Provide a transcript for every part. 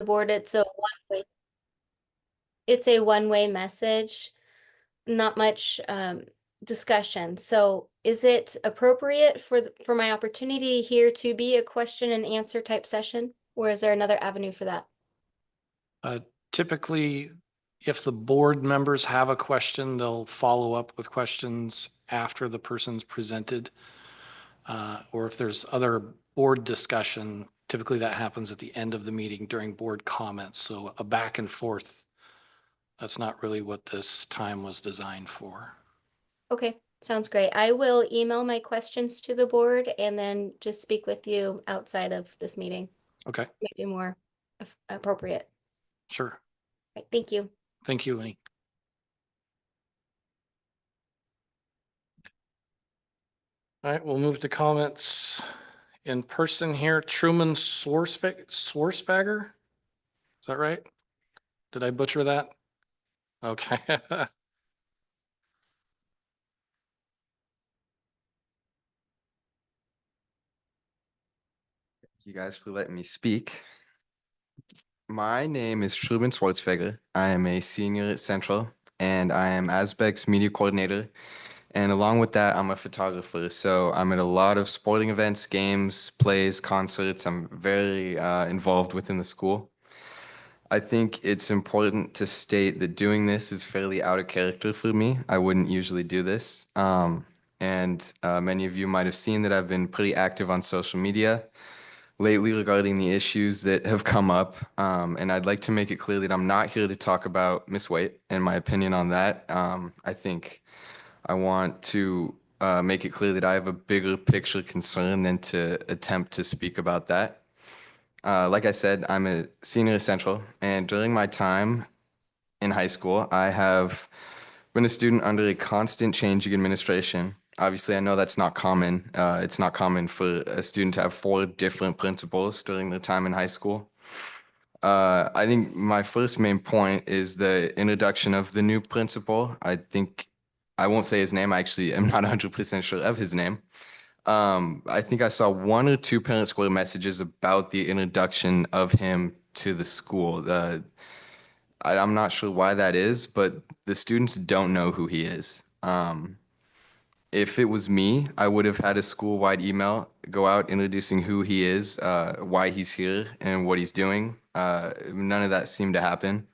board, it's a one-way message, not much discussion. So is it appropriate for my opportunity here to be a question and answer type session? Or is there another avenue for that? Typically, if the board members have a question, they'll follow up with questions after the person's presented. Or if there's other board discussion, typically that happens at the end of the meeting during board comments. So a back and forth, that's not really what this time was designed for. Okay, sounds great. I will email my questions to the board and then just speak with you outside of this meeting. Okay, Might be more appropriate. sure. Right, thank you. Thank you, Winnie. All right, we'll move to comments in person here. Truman Swarsbager? Is that right? Did I butcher that? Okay. You guys for letting me speak. My name is Truman Schwartzfeger. I am a senior at Central, and I am ASBEC's media coordinator. And along with that, I'm a photographer. So I'm at a lot of sporting events, games, plays, concerts. I'm very involved within the school. I think it's important to state that doing this is fairly out of character for me. I wouldn't usually do this. And many of you might have seen that I've been pretty active on social media lately regarding the issues that have come up. And I'd like to make it clear that I'm not here to talk about Miss Waite and my opinion on that. I think I want to make it clear that I have a bigger picture concern than to attempt to speak about that. Like I said, I'm a senior at Central, and during my time in high school, I have been a student under a constant changing administration. Obviously, I know that's not common. It's not common for a student to have 4 different principals during their time in high school. I think my first main point is the introduction of the new principal. I won't say his name. I actually am not 100% sure of his name. I think I saw 1 or 2 parent square messages about the introduction of him to the school. I'm not sure why that is, but the students don't know who he is. If it was me, I would have had a school-wide email go out introducing who he is, why he's here, and what he's doing. None of that seemed to happen.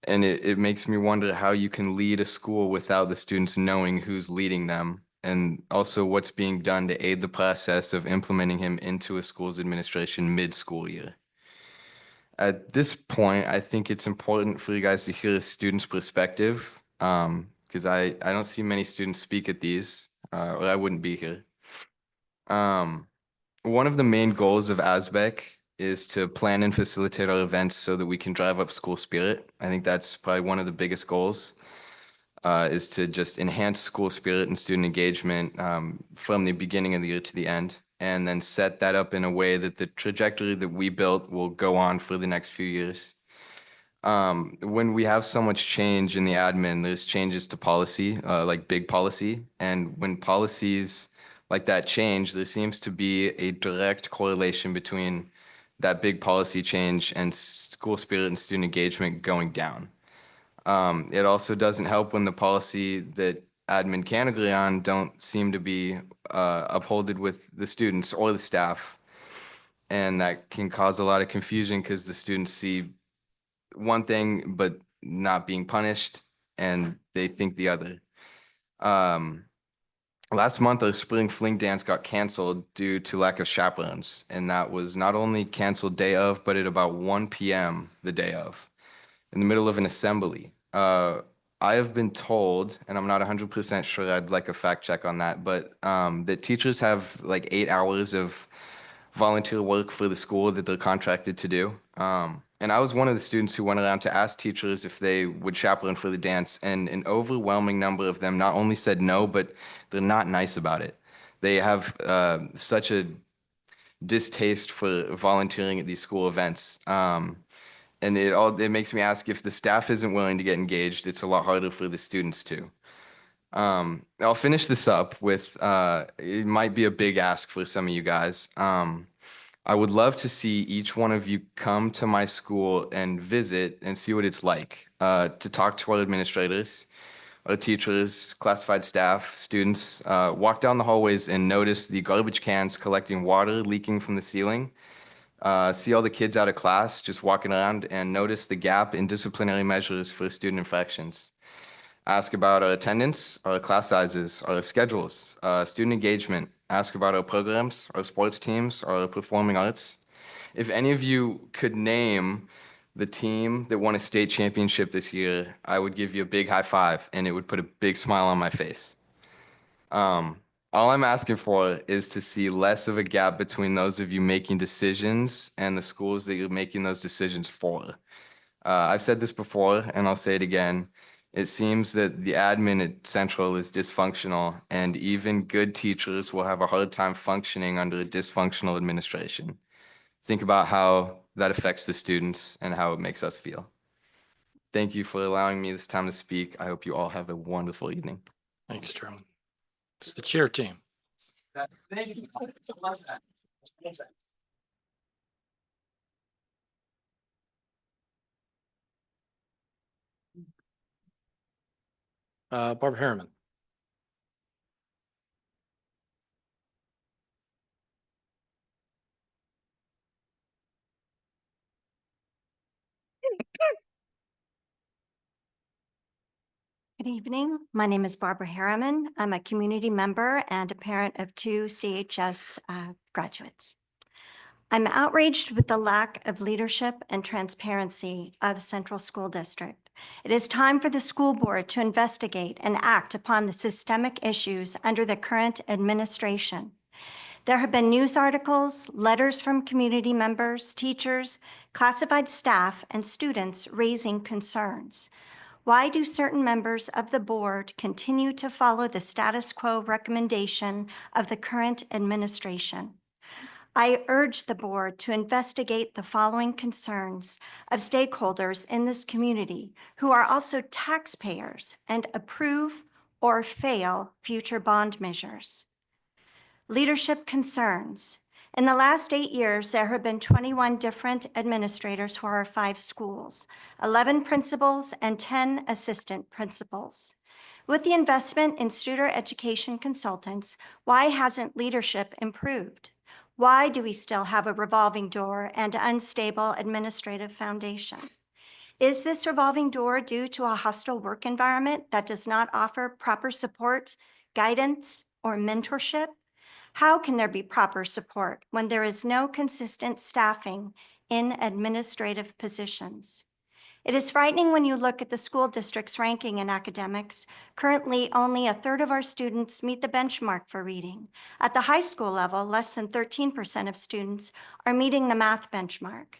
And it makes me wonder how you can lead a school without the students knowing who's leading them, and also what's being done to aid the process of implementing him into a school's administration mid-school year. At this point, I think it's important for you guys to hear a student's perspective, because I don't see many students speak at these, or I wouldn't be here. One of the main goals of ASBEC is to plan and facilitate our events so that we can drive up school spirit. I think that's probably one of the biggest goals, is to just enhance school spirit and student engagement from the beginning of the year to the end, and then set that up in a way that the trajectory that we built will go on for the next few years. When we have so much change in the admin, there's changes to policy, like big policy. And when policies like that change, there seems to be a direct correlation between that big policy change and school spirit and student engagement going down. It also doesn't help when the policy that admin can agree on don't seem to be upholded with the students or the staff. And that can cause a lot of confusion because the students see one thing but not being punished, and they think the other. Last month, our spring fling dance got canceled due to lack of chaperones, and that was not only canceled day of, but at about 1 p.m. the day of, in the middle of an assembly. I have been told, and I'm not 100% sure, I'd like a fact check on that, but that teachers have like 8 hours of volunteer work for the school that they're contracted to do. And I was one of the students who went around to ask teachers if they would chaperone for the dance, and an overwhelming number of them not only said no, but they're not nice about it. They have such a distaste for volunteering at these school events. And it makes me ask, if the staff isn't willing to get engaged, it's a lot harder for the students too. I'll finish this up with, it might be a big ask for some of you guys. I would love to see each one of you come to my school and visit and see what it's like to talk to our administrators, our teachers, classified staff, students, walk down the hallways and notice the garbage cans collecting water leaking from the ceiling. See all the kids out of class just walking around and notice the gap in disciplinary measures for student infractions. Ask about our attendance, our class sizes, our schedules, student engagement. Ask about our programs, our sports teams, our performing arts. If any of you could name the team that won a state championship this year, I would give you a big high five and it would put a big smile on my face. All I'm asking for is to see less of a gap between those of you making decisions and the schools that you're making those decisions for. I've said this before, and I'll say it again. It seems that the admin at Central is dysfunctional, and even good teachers will have a hard time functioning under a dysfunctional administration. Think about how that affects the students and how it makes us feel. Thank you for allowing me this time to speak. I hope you all have a wonderful evening. Thanks, Chairman. It's the chair team. Thank you. Barbara Harriman. Good evening. My name is Barbara Harriman. I'm a community member and a parent of two CHS graduates. I'm outraged with the lack of leadership and transparency of Central School District. It is time for the school board to investigate and act upon the systemic issues under the current administration. There have been news articles, letters from community members, teachers, classified staff, and students raising concerns. Why do certain members of the board continue to follow the status quo recommendation of the current administration? I urge the board to investigate the following concerns of stakeholders in this community who are also taxpayers and approve or fail future bond measures. Leadership concerns. In the last 8 years, there have been 21 different administrators for our 5 schools, 11 principals, and 10 assistant principals. With the investment in student education consultants, why hasn't leadership improved? Why do we still have a revolving door and unstable administrative foundation? Is this revolving door due to a hostile work environment that does not offer proper support, guidance, or mentorship? How can there be proper support when there is no consistent staffing in administrative positions? It is frightening when you look at the school district's ranking in academics. Currently, only a third of our students meet the benchmark for reading. At the high school level, less than 13% of students are meeting the math benchmark.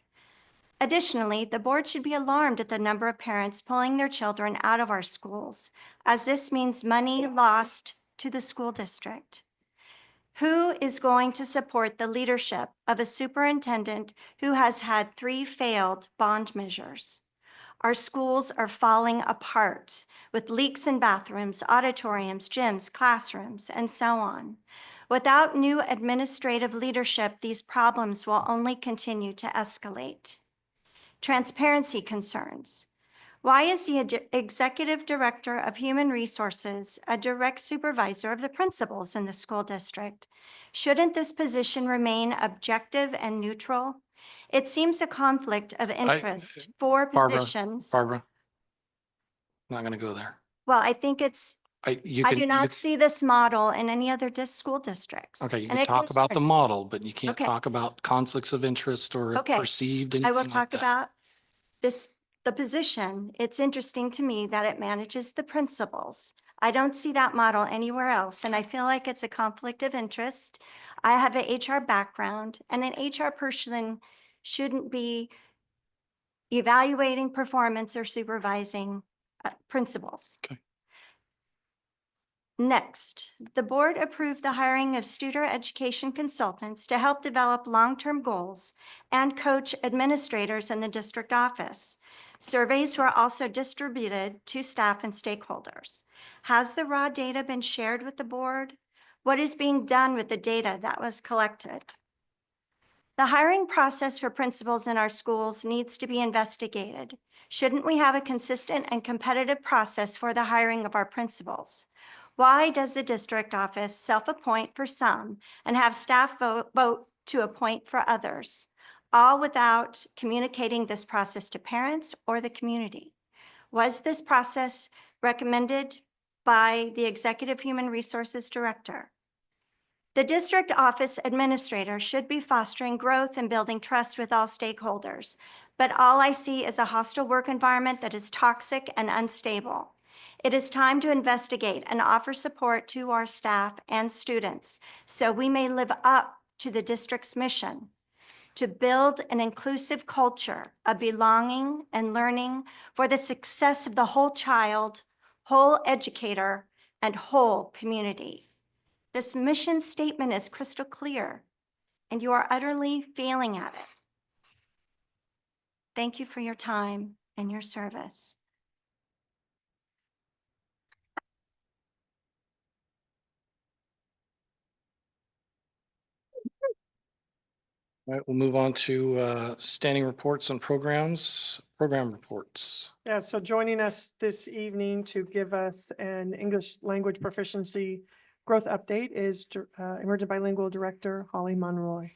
Additionally, the board should be alarmed at the number of parents pulling their children out of our schools, as this means money lost to the school district. Who is going to support the leadership of a superintendent who has had 3 failed bond measures? Our schools are falling apart with leaks in bathrooms, auditoriums, gyms, classrooms, and so on. Without new administrative leadership, these problems will only continue to escalate. Transparency concerns. Why is the Executive Director of Human Resources a direct supervisor of the principals in the school district? Shouldn't this position remain objective and neutral? It seems a conflict of interest for positions. Barbara, not going to go there. Well, I think it's, I do not see this model in any other school districts. Okay, you and can it talk about the concerns me. model, but you can't Okay. talk about conflicts of interest or Okay. perceived I anything will like talk that. about the position. It's interesting to me that it manages the principals. I don't see that model anywhere else, and I feel like it's a conflict of interest. I have an HR background, and an HR person shouldn't be evaluating performance or supervising principals. Okay. Next, the board approved the hiring of student education consultants to help develop long-term goals and coach administrators in the district office. Surveys were also distributed to staff and stakeholders. Has the raw data been shared with the board? What is being done with the data that was collected? The hiring process for principals in our schools needs to be investigated. Shouldn't we have a consistent and competitive process for the hiring of our principals? Why does the district office self-appoint for some and have staff vote to appoint for others, all without communicating this process to parents or the community? Was this process recommended by the Executive Human Resources Director? The district office administrator should be fostering growth and building trust with all stakeholders, but all I see is a hostile work environment that is toxic and unstable. It is time to investigate and offer support to our staff and students so we may live up to the district's mission to build an inclusive culture of belonging and learning for the success of the whole child, whole educator, and whole community. This mission statement is crystal clear, and you are utterly failing at it. Thank you for your time and your service. All right, we'll move on to standing reports and program reports. Yeah, so joining us this evening to give us an English language proficiency growth update is Emergent Bilingual Director Holly Monroy.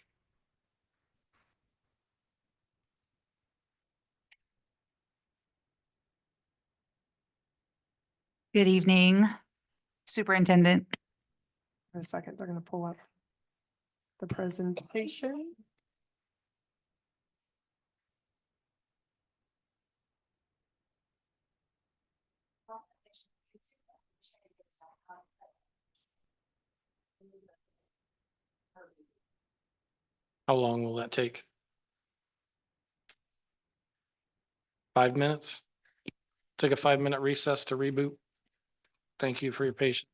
Good evening, Superintendent. In a second, they're going to pull up the presentation. How long will that take? 5 minutes? Take a 5-minute recess to reboot. Thank you for your patience.